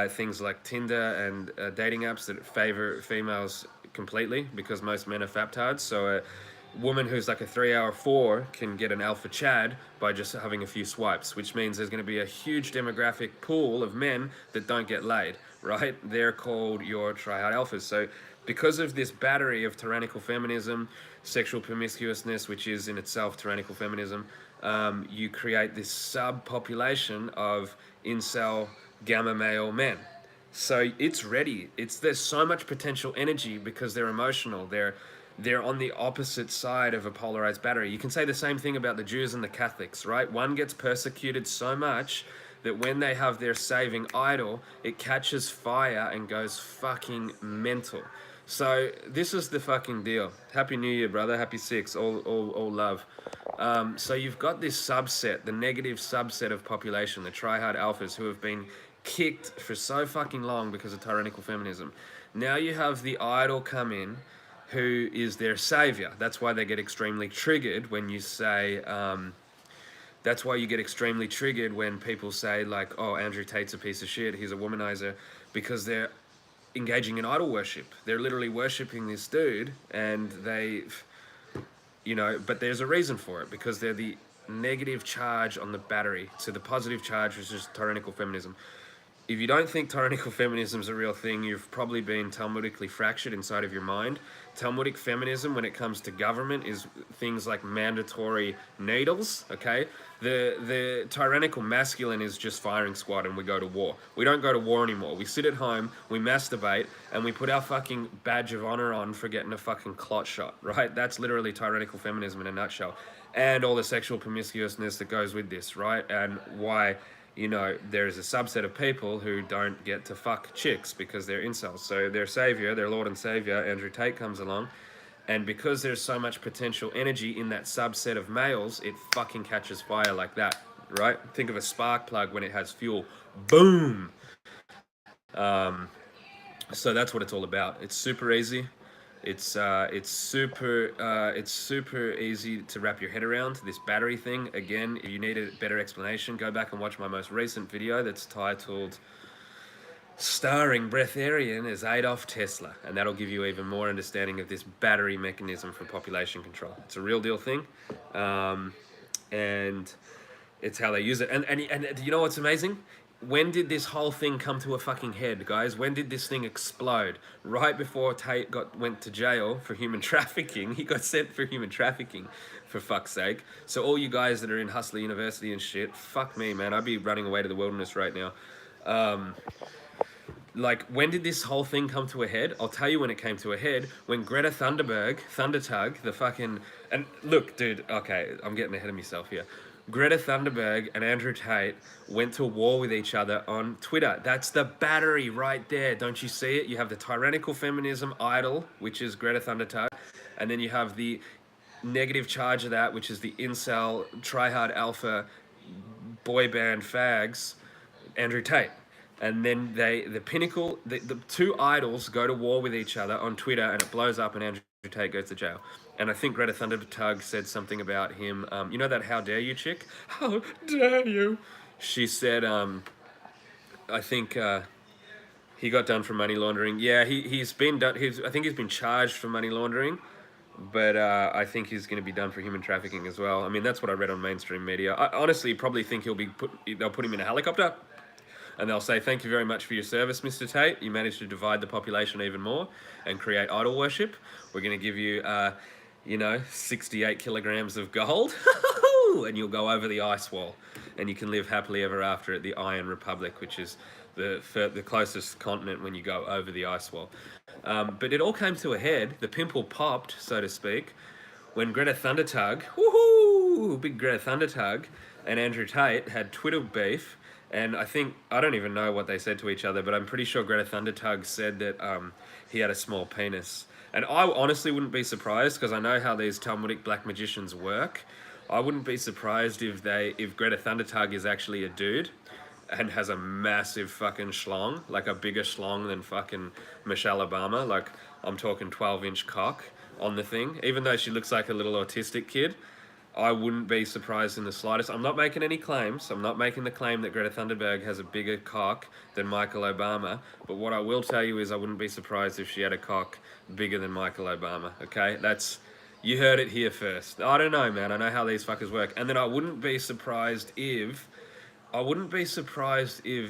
things like Tinder and dating apps that favor females completely, because most men are faptards. So a woman who's like a 3-hour 4 can get an alpha chad by just having a few swipes, which means there's going to be a huge demographic pool of men that don't get laid, right? They're called your try-hard alphas. So because of this battery of tyrannical feminism, sexual promiscuousness, which is in itself tyrannical feminism, you create this subpopulation of incel gamma male men. So it's ready. There's so much potential energy because they're emotional. They're on the opposite side of a polarized battery. You can say the same thing about the Jews and the Catholics, right? One gets persecuted so much that when they have their saving idol, it catches fire and goes fucking mental. So this is the fucking deal. Happy New Year, brother. Happy 6. All love. So you've got this subset, the negative subset of population, the try-hard alphas, who have been kicked for so fucking long because of tyrannical feminism. Now you have the idol come in, who is their savior. That's why they get extremely triggered when you say... that's why you get extremely triggered when people say, like, oh, Andrew Tate's a piece of shit, he's a womanizer, because they're engaging in idol worship. They're literally worshipping this dude, and they, but there's a reason for it, because they're the negative charge on the battery to the positive charge, which is tyrannical feminism. If you don't think tyrannical feminism is a real thing, you've probably been Talmudically fractured inside of your mind. Talmudic feminism, when it comes to government, is things like mandatory needles, okay? The tyrannical masculine is just firing squad and we go to war. We don't go to war anymore. We sit at home, we masturbate, and we put our fucking badge of honor on for getting a fucking clot shot, right? That's literally tyrannical feminism in a nutshell. And all the sexual promiscuousness that goes with this, right? And why... there is a subset of people who don't get to fuck chicks because they're incels. So their savior, their Lord and Savior, Andrew Tate, comes along. And because there's so much potential energy in that subset of males, it fucking catches fire like that, right? Think of a spark plug when it has fuel. Boom! So that's what it's all about. It's super easy. It's super easy to wrap your head around this battery thing. Again, if you need a better explanation, go back and watch my most recent video that's titled starring Breatharian as Adolf Tesla, and that'll give you even more understanding of this battery mechanism for population control. It's a real deal thing, and it's how they use it. And you know what's amazing? When did this whole thing come to a fucking head, guys? When did this thing explode? Right before Tate went to jail for human trafficking. He got sent for human trafficking, for fuck's sake. So all you guys that are in Hustler University and shit, fuck me, man. I'd be running away to the wilderness right now. Like, when did this whole thing come to a head? I'll tell you when it came to a head. When Greta Thundertug, the fucking... And look, dude, okay, I'm getting ahead of myself here. Greta Thunberg and Andrew Tate went to war with each other on Twitter. That's the battery right there. Don't you see it? You have the tyrannical feminism idol, which is Greta Thunberg, and then you have the negative charge of that, which is the incel, try-hard alpha, boy band fags, Andrew Tate. And then the pinnacle, the two idols go to war with each other on Twitter, and it blows up, and Andrew Tate goes to jail. And I think Greta Thunberg said something about him. You know that "How dare you" chick? How dare you? She said, I think he got done for money laundering. Yeah, he's been done. I think he's been charged for money laundering, but I think he's going to be done for human trafficking as well. I mean, that's what I read on mainstream media. I honestly probably think they'll put him in a helicopter, and they'll say, "Thank you very much for your service, Mr. Tate. You managed to divide the population even more and create idol worship. We're going to give you, 68 kilograms of gold, and you'll go over the ice wall, and you can live happily ever after at the Iron Republic, which is the closest continent when you go over the ice wall." But it all came to a head. The pimple popped, so to speak, when Greta Thundertug, big Greta Thundertug, and Andrew Tate had Twitter beef. And I don't even know what they said to each other, but I'm pretty sure Greta Thundertug said that he had a small penis. And I honestly wouldn't be surprised, because I know how these Talmudic black magicians work. I wouldn't be surprised if Greta Thundertug is actually a dude and has a massive fucking schlong, like a bigger schlong than fucking Michelle Obama. Like, I'm talking 12-inch cock on the thing. Even though she looks like a little autistic kid, I wouldn't be surprised in the slightest. I'm not making any claims. I'm not making the claim that Greta Thunberg has a bigger cock than Michael Obama. But what I will tell you is I wouldn't be surprised if she had a cock bigger than Michael Obama, okay? You heard it here first. I don't know, man. I know how these fuckers work. And then I wouldn't be surprised if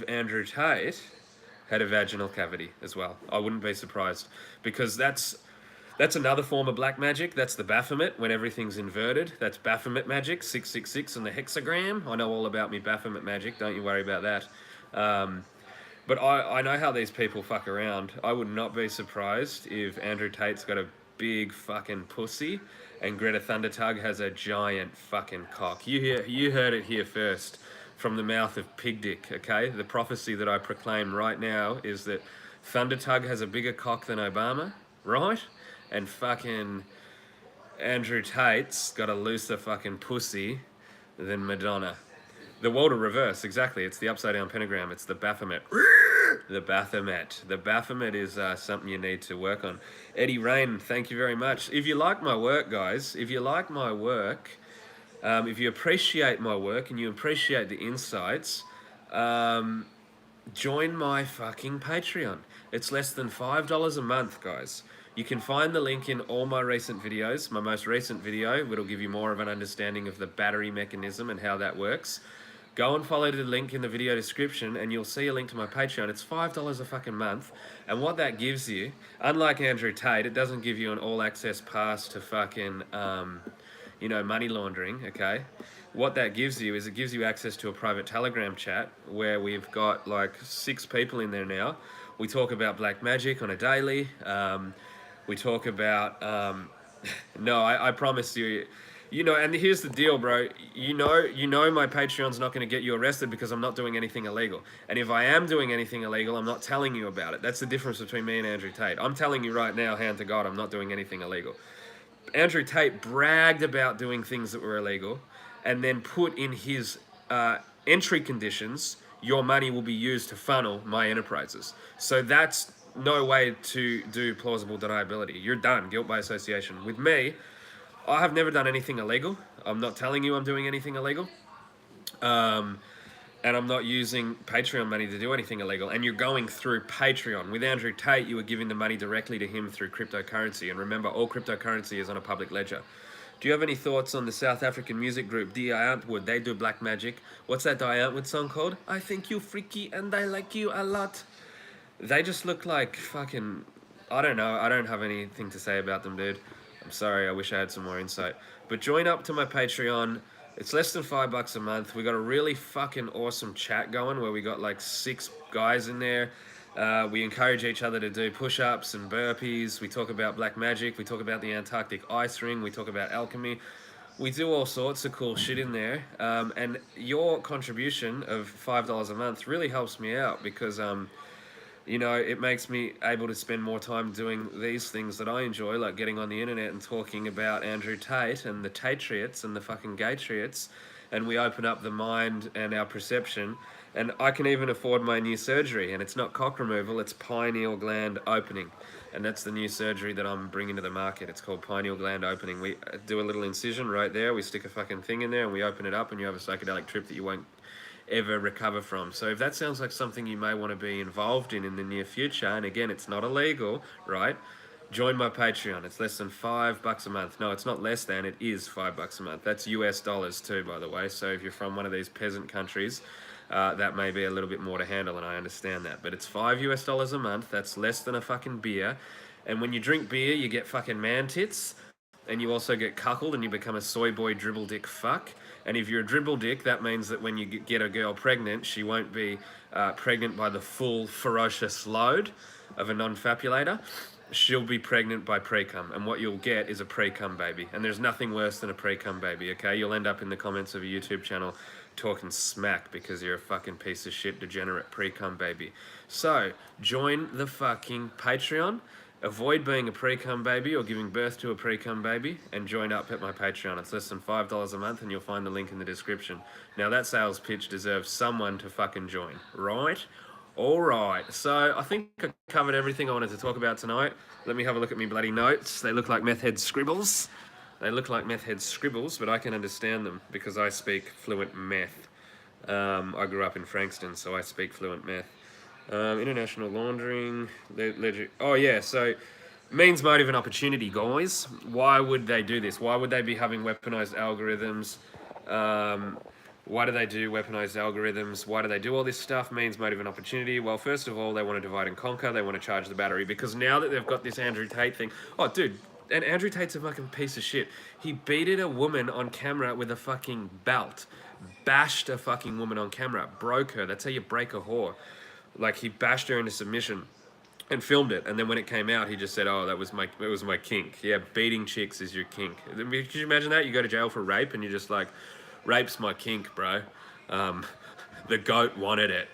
Andrew Tate had a vaginal cavity as well. I wouldn't be surprised, because that's another form of black magic. That's the Baphomet, when everything's inverted. That's Baphomet magic, 666 and the hexagram. I know all about me Baphomet magic, don't you worry about that. But I know how these people fuck around. I would not be surprised if Andrew Tate's got a big fucking pussy and Greta Thundertug has a giant fucking cock. You heard it here first from the mouth of Pig Dick, okay? The prophecy that I proclaim right now is that Thundertug has a bigger cock than Obama, right? And fucking Andrew Tate's got a looser fucking pussy than Madonna. The world of reverse, exactly. It's the upside down pentagram. It's the Baphomet. The Baphomet. The Baphomet is something you need to work on. Eddie Rain, thank you very much. If you like my work, guys, if you like my work, if you appreciate my work and you appreciate the insights, join my fucking Patreon. It's less than $5 a month, guys. You can find the link in all my recent videos. My most recent video, it'll give you more of an understanding of the battery mechanism and how that works. Go and follow the link in the video description and you'll see a link to my Patreon. It's $5 a fucking month. And what that gives you, unlike Andrew Tate, it doesn't give you an all-access pass to fucking, money laundering, okay? What that gives you is it gives you access to a private Telegram chat where we've got like 6 people in there now. We talk about black magic on a daily. We talk about, I promise you, and here's the deal, bro. You know my Patreon's not going to get you arrested because I'm not doing anything illegal. And if I am doing anything illegal, I'm not telling you about it. That's the difference between me and Andrew Tate. I'm telling you right now, hand to God, I'm not doing anything illegal. Andrew Tate bragged about doing things that were illegal and then put in his entry conditions, your money will be used to funnel my enterprises. So that's no way to do plausible deniability. You're done, guilt by association. With me, I have never done anything illegal. I'm not telling you I'm doing anything illegal. And and I'm not using Patreon money to do anything illegal, and you're going through Patreon. With Andrew Tate, you were giving the money directly to him through cryptocurrency, and remember, all cryptocurrency is on a public ledger. Do you have any thoughts on the South African music group Diantwoord? They do black magic. What's that Diantwoord song called? I think you freaky and I like you a lot. They just look like fucking... I don't know. I don't have anything to say about them, dude. I'm sorry. I wish I had some more insight. But join up to my Patreon. It's less than $5 a month. We got a really fucking awesome chat going where we got like 6 guys in there. We encourage each other to do push-ups and burpees. We talk about black magic. We talk about the Antarctic ice ring. We talk about alchemy. We do all sorts of cool shit in there. And your contribution of $5 a month really helps me out because... you know, it makes me able to spend more time doing these things that I enjoy, like getting on the internet and talking about Andrew Tate and the Tatriots and the fucking Gaytriots, and we open up the mind and our perception, and I can even afford my new surgery, and it's not cock removal, it's pineal gland opening, and that's the new surgery that I'm bringing to the market. It's called pineal gland opening. We do a little incision right there, we stick a fucking thing in there, and we open it up, and you have a psychedelic trip that you won't ever recover from. So if that sounds like something you may want to be involved in the near future, and again, it's not illegal, right? Join my Patreon. It's less than $5 a month. No, it's not less than, it is $5 a month. That's US dollars too, by the way. So if you're from one of these peasant countries, that may be a little bit more to handle, and I understand that. But it's $5 US a month. That's less than a fucking beer. And when you drink beer, you get fucking man tits, and you also get cuckolded, and you become a soy boy dribble dick fuck. And if you're a dribble dick, that means that when you get a girl pregnant, she won't be pregnant by the full ferocious load of a non-fapulator. She'll be pregnant by pre-cum. And what you'll get is a pre-cum baby. And there's nothing worse than a pre-cum baby, okay? You'll end up in the comments of a YouTube channel talking smack because you're a fucking piece of shit, degenerate pre-cum baby. So, join the fucking Patreon. Avoid being a pre-cum baby or giving birth to a pre-cum baby, and join up at my Patreon. It's less than $5 a month, and you'll find the link in the description. Now that sales pitch deserves someone to fucking join, right? All right, so I think I covered everything I wanted to talk about tonight. Let me have a look at my bloody notes. They look like meth head scribbles. They look like meth head scribbles, but I can understand them because I speak fluent meth. I grew up in Frankston, so I speak fluent meth. International laundering, oh yeah, so means, motive, and opportunity, guys. Why would they do this? Why would they be having weaponized algorithms? Why do they do weaponized algorithms? Why do they do all this stuff? Means, motive, and opportunity. Well, first of all, they want to divide and conquer. They want to charge the battery because now that they've got this Andrew Tate thing, oh dude, and Andrew Tate's a fucking piece of shit. He beated a woman on camera with a fucking belt, bashed a fucking woman on camera, broke her. That's how you break a whore. Like, he bashed her into submission and filmed it, and then when it came out, he just said, oh, it was my kink. Yeah, beating chicks is your kink. Could you imagine that? You go to jail for rape, and you're just like, rape's my kink, bro. The goat wanted it.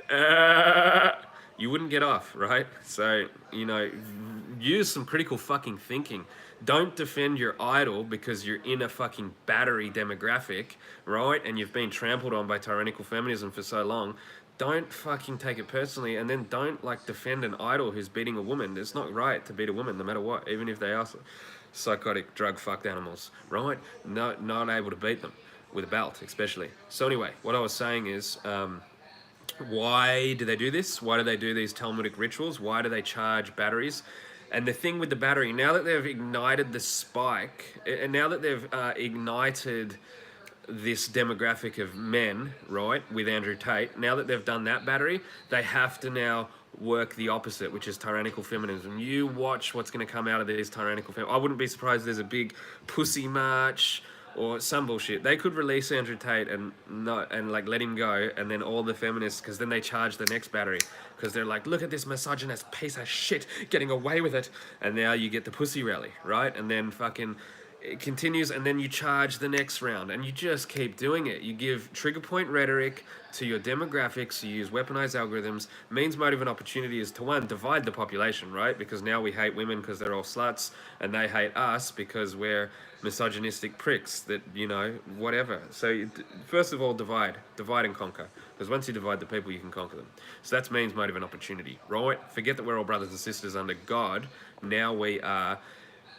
You wouldn't get off, right? So, you know, use some critical fucking thinking. Don't defend your idol because you're in a fucking battery demographic, right? And you've been trampled on by tyrannical feminism for so long. Don't fucking take it personally, and then don't like defend an idol who's beating a woman. It's not right to beat a woman no matter what, even if they are psychotic drug fucked animals, right? Not able to beat them with a belt, especially. So anyway, what I was saying is, why do they do this? Why do they do these Talmudic rituals? Why do they charge batteries? And the thing with the battery, now that they've ignited the spike, and now that they've ignited this demographic of men, right, with Andrew Tate, now that they've done that battery, they have to now work the opposite, which is tyrannical feminism. You watch what's going to come out of these tyrannical feminism. I wouldn't be surprised if there's a big pussy march or some bullshit. They could release Andrew Tate and like let him go, and then all the feminists, because then they charge the next battery, because they're like, look at this misogynist piece of shit getting away with it, and now you get the pussy rally, right? And then fucking it continues, and then you charge the next round, and you just keep doing it. You give trigger point rhetoric to your demographics, you use weaponized algorithms. Means, motive, and opportunity is to, one, divide the population, right? Because now we hate women because they're all sluts, and they hate us because we're misogynistic pricks that, you know, whatever. So first of all, divide and conquer, because once you divide the people, you can conquer them. So that's means, motive, and opportunity, right? Forget that we're all brothers and sisters under God. Now we are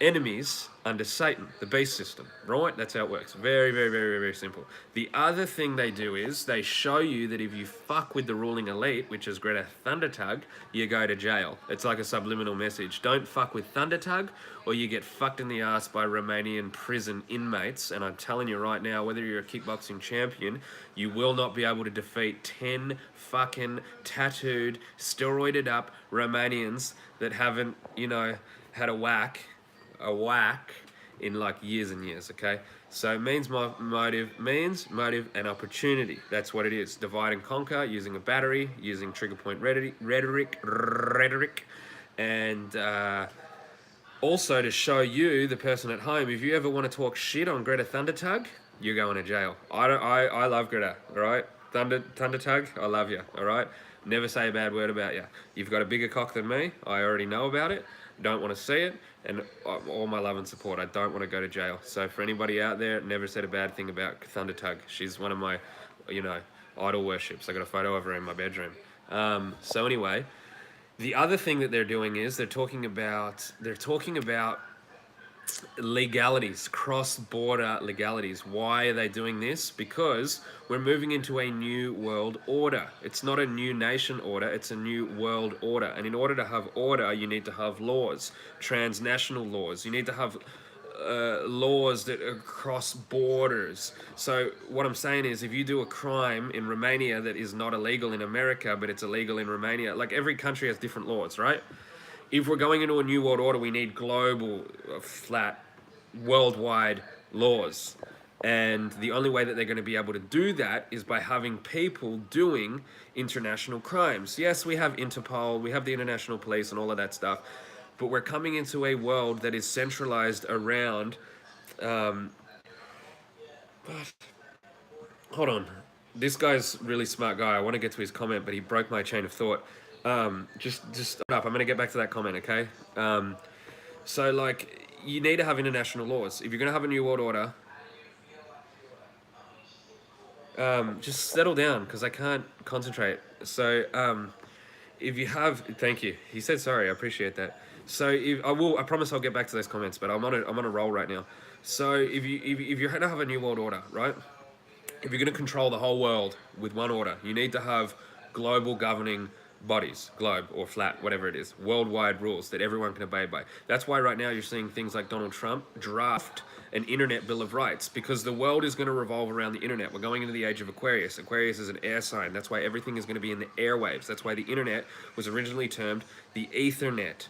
enemies under Satan, the beast system, right? That's how it works. Very, very, very, very simple. The other thing they do is they show you that if you fuck with the ruling elite, which is Greta Thundertug, you go to jail. It's like a subliminal message. Don't fuck with Thundertug or you get fucked in the ass by Romanian prison inmates. And I'm telling you right now, whether you're a kickboxing champion, you will not be able to defeat 10 fucking tattooed, steroided up Romanians that haven't, you know, had a whack in like years and years, okay? So means motive and opportunity. That's what it is. Divide and conquer using a battery, using trigger point rhetoric, and also to show you, the person at home, if you ever want to talk shit on Greta Thundertug, you're going to jail. I love Greta, all right? Thundertug, I love you, all right? Never say a bad word about you. You've got a bigger cock than me. I already know about it. Don't want to see it. And all my love and support. I don't want to go to jail. So for anybody out there, never said a bad thing about Thundertug. She's one of my, you know, idol worships. I got a photo of her in my bedroom. So anyway, the other thing that they're doing is they're talking about legalities, cross-border legalities. Why are they doing this? Because we're moving into a new world order. It's not a new nation order, it's a new world order. And in order to have order, you need to have laws, transnational laws. You need to have laws that are cross borders. So what I'm saying is, if you do a crime in Romania that is not illegal in America, but it's illegal in Romania, like every country has different laws, right? If we're going into a new world order, we need global, flat, worldwide laws. And the only way that they're going to be able to do that is by having people doing international crimes. Yes, we have Interpol, we have the international police and all of that stuff, but we're coming into a world that is centralized around... hold on. This guy's a really smart guy. I want to get to his comment, but he broke my chain of thought. Just stop up. I'm going to get back to that comment, okay? So, like, you need to have international laws. If you're going to have a new world order, just settle down, because I can't concentrate. So, if you have... Thank you. He said sorry. I appreciate that. So, I promise I'll get back to those comments, but I'm on a roll right now. So, if you're going to have a new world order, right? If you're going to control the whole world with one order, you need to have global governing bodies, globe or flat, whatever it is, worldwide rules that everyone can obey by. That's why right now you're seeing things like Donald Trump draft an internet bill of rights, because the world is going to revolve around the internet. We're going into the age of Aquarius. Aquarius is an air sign. That's why everything is going to be in the airwaves. That's why the internet was originally termed the Ethernet.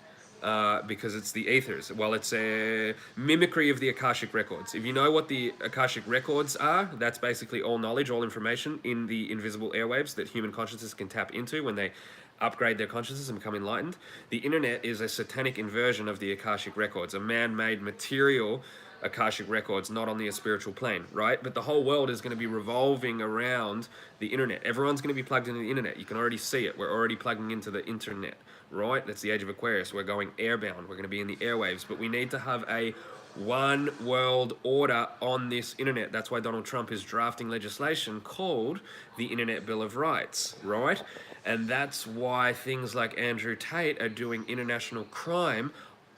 Because it's the ethers. Well, it's a mimicry of the Akashic records. If you know what the Akashic records are, that's basically all knowledge, all information in the invisible airwaves that human consciousness can tap into when they upgrade their consciousness and become enlightened. The internet is a satanic inversion of the Akashic records, a man-made material Akashic records, not on the spiritual plane, right? But the whole world is going to be revolving around the internet. Everyone's going to be plugged into the internet. You can already see it. We're already plugging into the internet, right? That's the age of Aquarius. We're going airbound. We're going to be in the airwaves, but we need to have a one world order on this internet. That's why Donald Trump is drafting legislation called the Internet Bill of Rights, right? And that's why things like Andrew Tate are doing international crime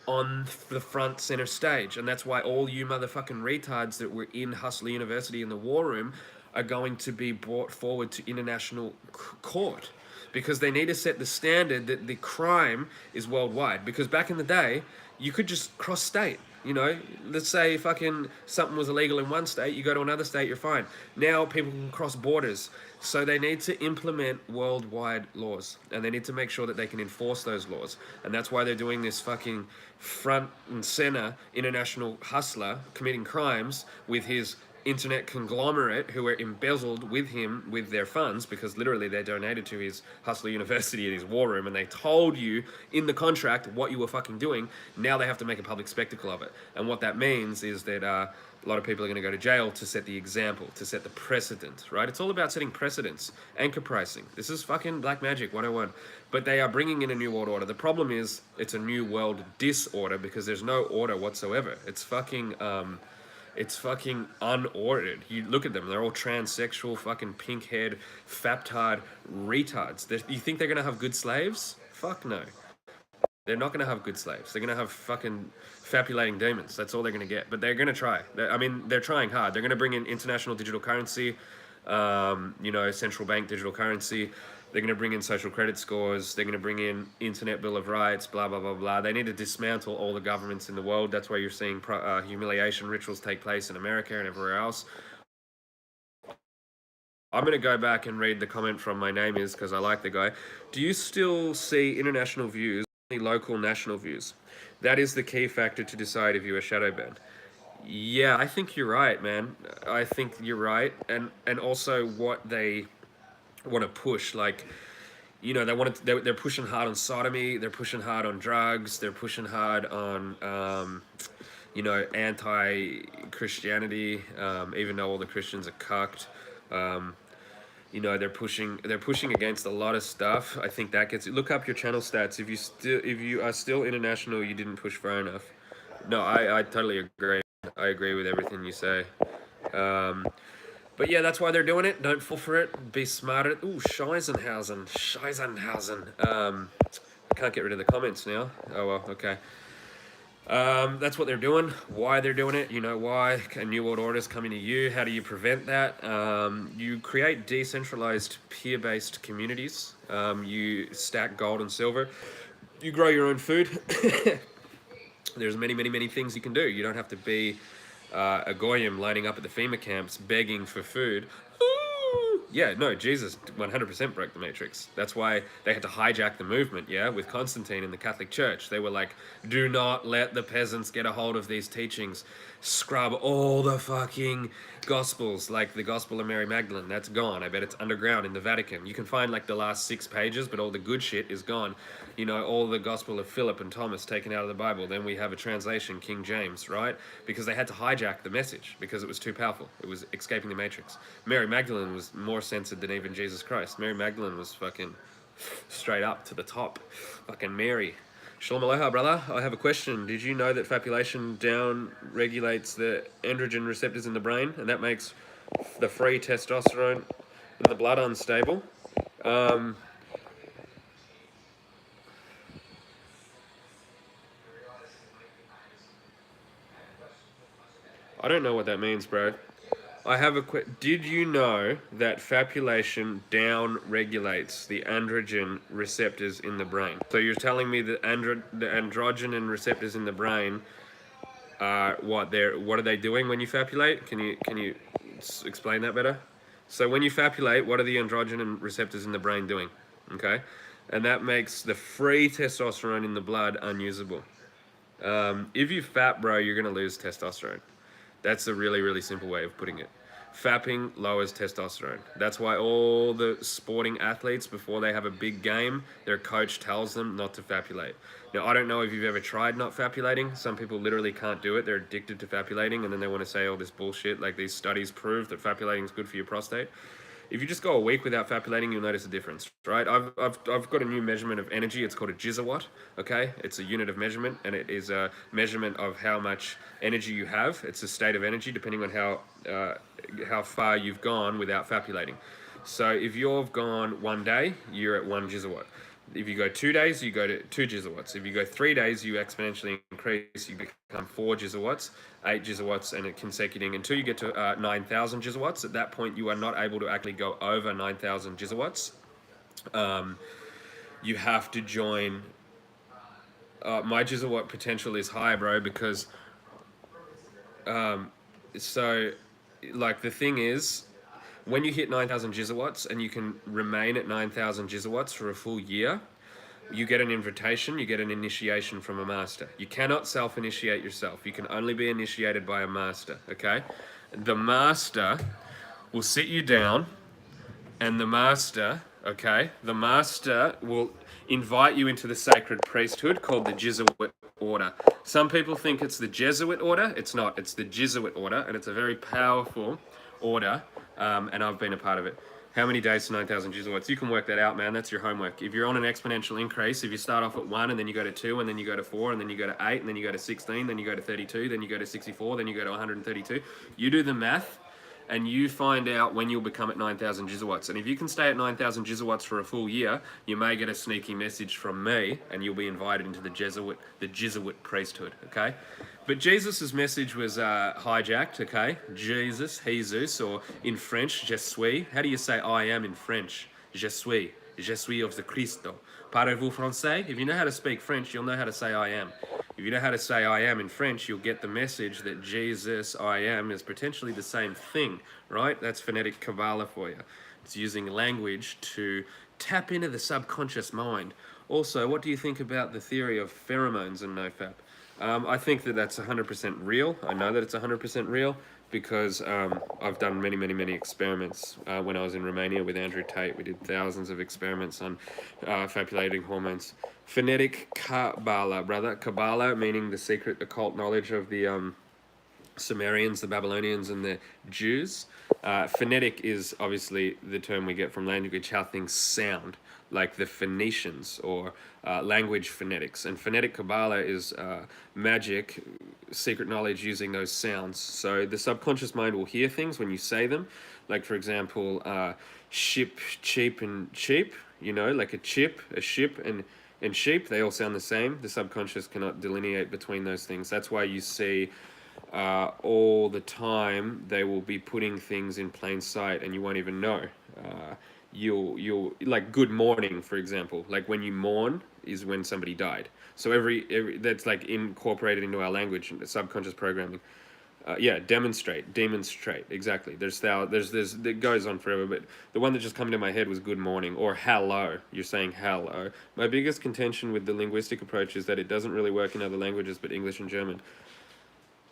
on the front center stage. And that's why all you motherfucking retards that were in Hustler University in the war room are going to be brought forward to international court, because they need to set the standard that the crime is worldwide. Because back in the day, you could just cross state. You know, let's say fucking something was illegal in one state, you go to another state, you're fine. Now people can cross borders. So they need to implement worldwide laws, and they need to make sure that they can enforce those laws. And that's why they're doing this fucking front and center international hustler committing crimes with his internet conglomerate who are embezzled with him with their funds, because literally they donated to his Hustler University at his war room, and they told you in the contract what you were fucking doing. Now they have to make a public spectacle of it. And what that means is that a lot of people are going to go to jail to set the example, to set the precedent, right? It's all about setting precedents. Anchor pricing. This is fucking black magic 101. But they are bringing in a new world order. The problem is it's a new world disorder, because there's no order whatsoever. It's fucking unordered. You look at them, they're all transsexual, fucking pink-haired, faptard retards. You think they're going to have good slaves? Fuck no. They're not going to have good slaves. They're going to have fucking fabulating demons. That's all they're going to get. But they're going to try. I mean, they're trying hard. They're going to bring in international digital currency, central bank digital currency. They're going to bring in social credit scores. They're going to bring in internet bill of rights, blah, blah, blah, blah. They need to dismantle all the governments in the world. That's why you're seeing humiliation rituals take place in America and everywhere else. I'm going to go back and read the comment from My Name Is, because I like the guy. Do you still see international views, only local national views? That is the key factor to decide if you are shadow banned. Yeah, I think you're right, man. I think you're right. And also what they want to push, like, they're pushing hard on sodomy, they're pushing hard on drugs, they're pushing hard on anti-Christianity, even though all the Christians are cucked. They're pushing against a lot of stuff. I think that gets, look up your channel stats. If you are still international, you didn't push far enough. No, I totally agree. I agree with everything you say. But yeah, that's why they're doing it. Don't fall for it. Be smart at it. Ooh, Scheisenhausen. I can't get rid of the comments now. Oh well, okay. That's what they're doing. Why they're doing it, you know why. A new world order is coming to you. How do you prevent that? You create decentralized peer-based communities. You stack gold and silver. You grow your own food. There's many things you can do. You don't have to be a goyim lining up at the FEMA camps begging for food. Yeah, no, Jesus 100% broke the matrix. That's why they had to hijack the movement, yeah, with Constantine in the Catholic Church. They were like, do not let the peasants get a hold of these teachings. Scrub all the fucking gospels, like the Gospel of Mary Magdalene. That's gone. I bet it's underground in the Vatican. You can find like the last 6 pages, but all the good shit is gone. All the Gospel of Philip and Thomas taken out of the Bible. Then we have a translation, King James, right? Because they had to hijack the message because it was too powerful. It was escaping the matrix. Mary Magdalene was more censored than even Jesus Christ. Mary Magdalene was fucking straight up to the top. Fucking Mary. Shalom aleichem, brother. I have a question. Did you know that fabulation down regulates the androgen receptors in the brain, and that makes the free testosterone in the blood unstable? I don't know what that means, bro. I have a did you know that fabulation down regulates the androgen receptors in the brain? So you're telling me that the androgen receptors in the brain are what are they doing when you fabulate? Can you explain that better? So when you fabulate, what are the androgen receptors in the brain doing? Okay, and that makes the free testosterone in the blood unusable. If you fap, bro, you're gonna lose testosterone. That's a really simple way of putting it. Fapping lowers testosterone. That's why all the sporting athletes, before they have a big game, their coach tells them not to fapulate. Now, I don't know if you've ever tried not fapulating. Some people literally can't do it. They're addicted to fapulating, and then they want to say all this bullshit, like these studies prove that fapulating is good for your prostate. If you just go a week without fapulating, you'll notice a difference, right? I've got a new measurement of energy. It's called a gigawatt, okay? It's a unit of measurement, and it is a measurement of how much energy you have. It's a state of energy depending on how far you've gone without fapulating. So if you've gone 1 day, you're at 1 gigawatt. If you go 2 days, you go to 2 gigawatts. If you go 3 days, you exponentially increase. You become 4 gigawatts, 8 gigawatts, and it consecuting until you get to 9,000 gigawatts. At that point, you are not able to actually go over 9,000 gigawatts. You have to join. My gigawatt potential is high, bro, because like the thing is, when you hit 9,000 gigawatts and you can remain at 9,000 gigawatts for a full year, you get an invitation, you get an initiation from a master. You cannot self-initiate yourself. You can only be initiated by a master, okay? The master will sit you down, and the master will invite you into the sacred priesthood called the Jesuit order. Some people think it's the Jesuit order. It's not. It's the Jesuit order, and it's a very powerful order, and I've been a part of it. How many days to 9,000 gigawatts? You can work that out, man. That's your homework. If you're on an exponential increase, if you start off at 1, and then you go to 2, and then you go to 4, and then you go to 8, and then you go to 16, then you go to 32, then you go to 64, then you go to 132. You do the math, and you find out when you'll become at 9,000 gigawatts. And if you can stay at 9,000 gigawatts for a full year, you may get a sneaky message from me, and you'll be invited into the Jesuit priesthood, okay? But Jesus' message was hijacked, okay? Jesus, or in French, je suis. How do you say I am in French? Je suis of the Cristo. Parlez-vous français? If you know how to speak French, you'll know how to say I am. If you know how to say I am in French, you'll get the message that Jesus, I am, is potentially the same thing, right? That's phonetic Kabbalah for you. It's using language to tap into the subconscious mind. Also, what do you think about the theory of pheromones and nofap? I think that that's 100% real. I know that it's 100% real because I've done many experiments. When I was in Romania with Andrew Tate, we did thousands of experiments on fabulating hormones. Phonetic Kabbalah, brother. Kabbalah meaning the secret occult knowledge of the Sumerians, the Babylonians, and the Jews. Phonetic is obviously the term we get from language, how things sound, like the Phoenicians, or language phonetics. And phonetic Kabbalah is magic, secret knowledge using those sounds. So the subconscious mind will hear things when you say them. Like, for example, ship, cheap, and cheap, you know, like a chip, a ship, and sheep, they all sound the same. The subconscious cannot delineate between those things. That's why you see all the time they will be putting things in plain sight and you won't even know. You'll like good morning, for example, like when you mourn is when somebody died. So every that's like incorporated into our language and subconscious programming. Yeah, demonstrate, exactly. It goes on forever, but the one that just came to my head was good morning, or hello. You're saying hello. My biggest contention with the linguistic approach is that it doesn't really work in other languages but English and German.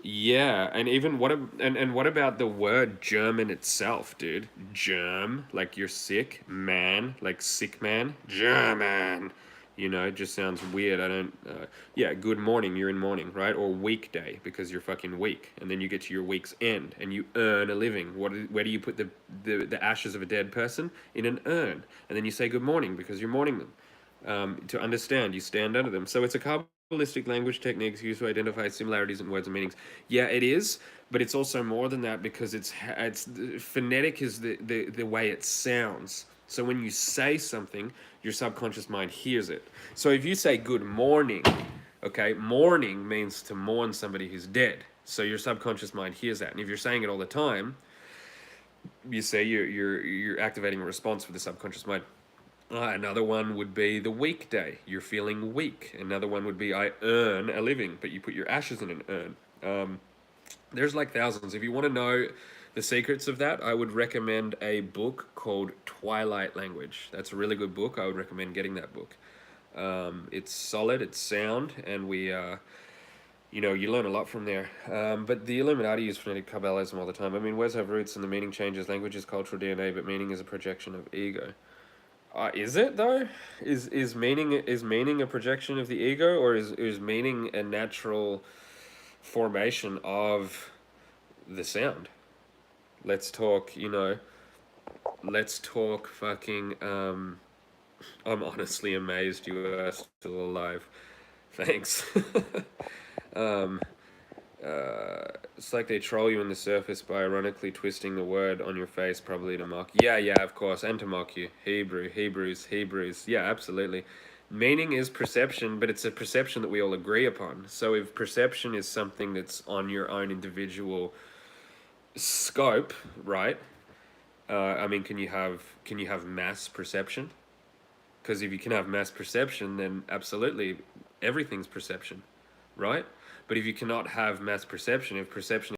Yeah, and even what about the word German itself, dude? Germ, like you're sick, man, like sick man, German. You know, it just sounds weird. I don't. Yeah, good morning. You're in mourning, right? Or weekday because you're fucking weak, and then you get to your week's end and you earn a living. Where do you put the ashes of a dead person? In an urn, and then you say good morning because you're mourning them. To understand, you stand under them. So it's a Kabbalistic language techniques used to identify similarities in words and meanings. Yeah, it is, but it's also more than that because it's phonetic is the way it sounds. So when you say something, your subconscious mind hears it. So if you say good morning, okay, mourning means to mourn somebody who's dead. So your subconscious mind hears that. And if you're saying it all the time, you say you're activating a response for the subconscious mind. Another one would be the weekday. You're feeling weak. Another one would be I earn a living, but you put your ashes in an urn. There's like thousands. If you want to know the secrets of that, I would recommend a book called Twilight Language. That's a really good book. I would recommend getting that book. It's solid, it's sound, and you learn a lot from there. But the Illuminati use phonetic Kabbalism all the time. I mean, words have roots and the meaning changes. Language is cultural DNA, but meaning is a projection of ego. Is it though? Is meaning a projection of the ego, or is meaning a natural formation of the sound? Let's talk, fucking, I'm honestly amazed you are still alive. Thanks. It's like they troll you in the surface by ironically twisting the word on your face, probably to mock. Yeah, of course, and to mock you. Hebrews. Yeah, absolutely. Meaning is perception, but it's a perception that we all agree upon. So if perception is something that's on your own individual scope, right? I mean, can you have mass perception? Because if you can have mass perception, then absolutely everything's perception, right? But if you cannot have mass perception, if perception